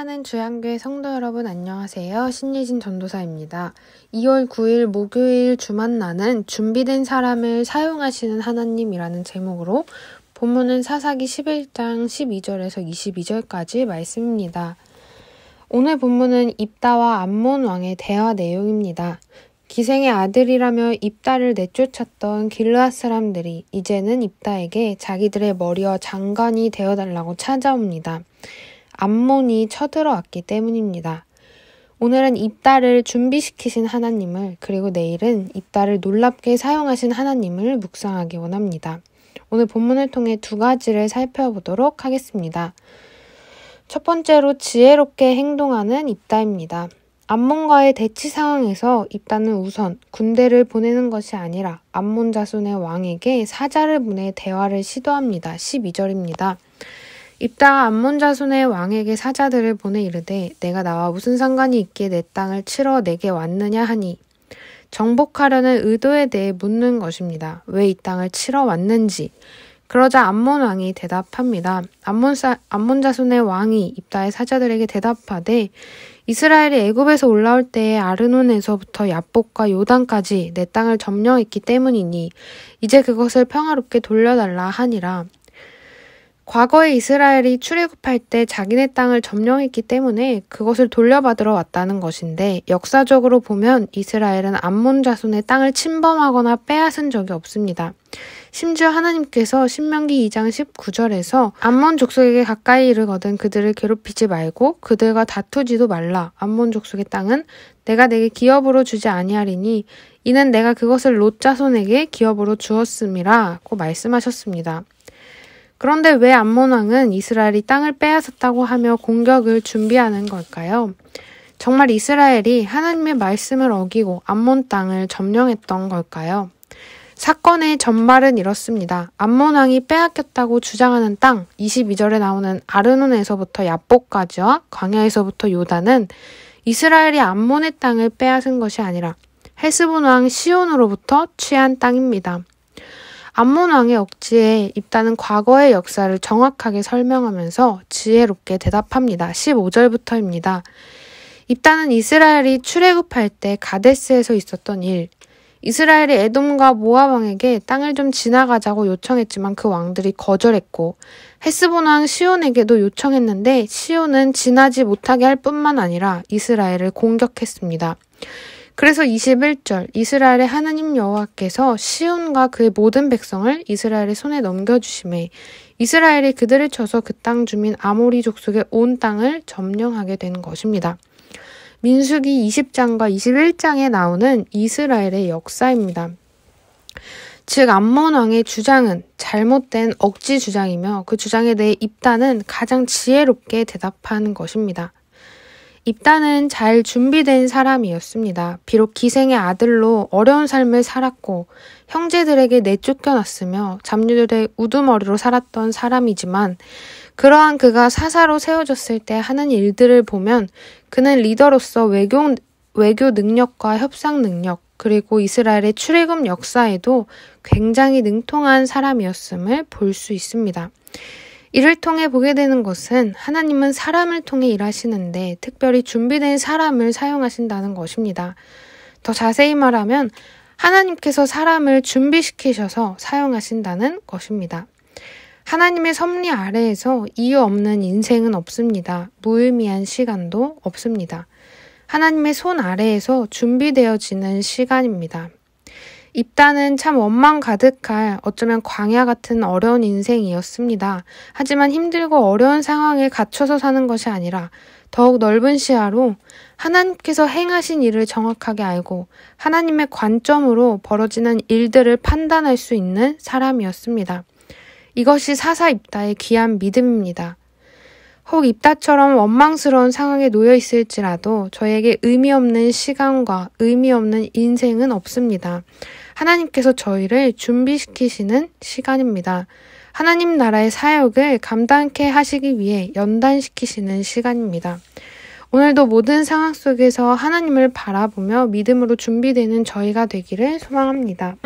사랑하는 주양교회 성도 여러분 안녕하세요. 신예진 전도사입니다. 2월 9일 목요일 주만나는 준비된 사람을 사용하시는 하나님이라는 제목으로 본문은 사사기 11장 12절에서 22절까지 말씀입니다. 오늘 본문은 입다와 암몬 왕의 대화 내용입니다. 기생의 아들이라며 입다를 내쫓았던 길르앗 사람들이 이제는 입다에게 자기들의 머리와 장관이 되어달라고 찾아옵니다. 암몬이 쳐들어왔기 때문입니다. 오늘은 입다를 준비시키신 하나님을 그리고 내일은 입다를 놀랍게 사용하신 하나님을 묵상하기 원합니다. 오늘 본문을 통해 두 가지를 살펴보도록 하겠습니다. 첫 번째로 지혜롭게 행동하는 입다입니다. 암몬과의 대치 상황에서 입다는 우선 군대를 보내는 것이 아니라 암몬 자손의 왕에게 사자를 보내 대화를 시도합니다. 12절입니다. 입다가 암몬 자손의 왕에게 사자들을 보내 이르되 내가 나와 무슨 상관이 있기에 내 땅을 치러 내게 왔느냐 하니 정복하려는 의도에 대해 묻는 것입니다. 왜 이 땅을 치러 왔는지. 그러자 암몬 왕이 대답합니다. 암몬 자손의 왕이 입다의 사자들에게 대답하되 이스라엘이 애굽에서 올라올 때에 아르논에서부터 야복과 요단까지 내 땅을 점령했기 때문이니 이제 그것을 평화롭게 돌려달라 하니라. 과거에 이스라엘이 출애굽할 때 자기네 땅을 점령했기 때문에 그것을 돌려받으러 왔다는 것인데 역사적으로 보면 이스라엘은 암몬 자손의 땅을 침범하거나 빼앗은 적이 없습니다. 심지어 하나님께서 신명기 2장 19절에서 암몬 족속에게 가까이 이르거든 그들을 괴롭히지 말고 그들과 다투지도 말라. 암몬 족속의 땅은 내가 내게 기업으로 주지 아니하리니 이는 내가 그것을 롯 자손에게 기업으로 주었음이라고 말씀하셨습니다. 그런데 왜 암몬 왕은 이스라엘이 땅을 빼앗았다고 하며 공격을 준비하는 걸까요? 정말 이스라엘이 하나님의 말씀을 어기고 암몬 땅을 점령했던 걸까요? 사건의 전말은 이렇습니다. 암몬 왕이 빼앗겼다고 주장하는 땅, 22절에 나오는 아르논에서부터 야복까지와 광야에서부터 요단은 이스라엘이 암몬의 땅을 빼앗은 것이 아니라 헬스본 왕 시온으로부터 취한 땅입니다. 암몬 왕의 억지에 입다는 과거의 역사를 정확하게 설명하면서 지혜롭게 대답합니다. 15절부터입니다. 입다는 이스라엘이 출애굽할 때 가데스에서 있었던 일, 이스라엘이 에돔과 모압 왕에게 땅을 좀 지나가자고 요청했지만 그 왕들이 거절했고 헬스본 왕 시온에게도 요청했는데 시온은 지나지 못하게 할 뿐만 아니라 이스라엘을 공격했습니다. 그래서 21절 이스라엘의 하나님 여호와께서 시온과 그의 모든 백성을 이스라엘의 손에 넘겨주심에 이스라엘이 그들을 쳐서 그 땅 주민 아모리 족속의 온 땅을 점령하게 된 것입니다. 민수기 20장과 21장에 나오는 이스라엘의 역사입니다. 즉 암몬 왕의 주장은 잘못된 억지 주장이며 그 주장에 대해 입다는 가장 지혜롭게 대답하는 것입니다. 입다는 잘 준비된 사람이었습니다. 비록 기생의 아들로 어려운 삶을 살았고 형제들에게 내쫓겨났으며 잡류들의 우두머리로 살았던 사람이지만 그러한 그가 사사로 세워졌을 때 하는 일들을 보면 그는 리더로서 외교 능력과 협상 능력 그리고 이스라엘의 출애굽 역사에도 굉장히 능통한 사람이었음을 볼 수 있습니다. 이를 통해 보게 되는 것은 하나님은 사람을 통해 일하시는데 특별히 준비된 사람을 사용하신다는 것입니다. 더 자세히 말하면 하나님께서 사람을 준비시키셔서 사용하신다는 것입니다. 하나님의 섭리 아래에서 이유 없는 인생은 없습니다. 무의미한 시간도 없습니다. 하나님의 손 아래에서 준비되어지는 시간입니다. 입다는 참 원망 가득할 어쩌면 광야 같은 어려운 인생이었습니다. 하지만 힘들고 어려운 상황에 갇혀서 사는 것이 아니라 더욱 넓은 시야로 하나님께서 행하신 일을 정확하게 알고 하나님의 관점으로 벌어지는 일들을 판단할 수 있는 사람이었습니다. 이것이 사사 입다의 귀한 믿음입니다. 혹 입다처럼 원망스러운 상황에 놓여 있을지라도 저에게 의미 없는 시간과 의미 없는 인생은 없습니다. 하나님께서 저희를 준비시키시는 시간입니다. 하나님 나라의 사역을 감당케 하시기 위해 연단시키시는 시간입니다. 오늘도 모든 상황 속에서 하나님을 바라보며 믿음으로 준비되는 저희가 되기를 소망합니다.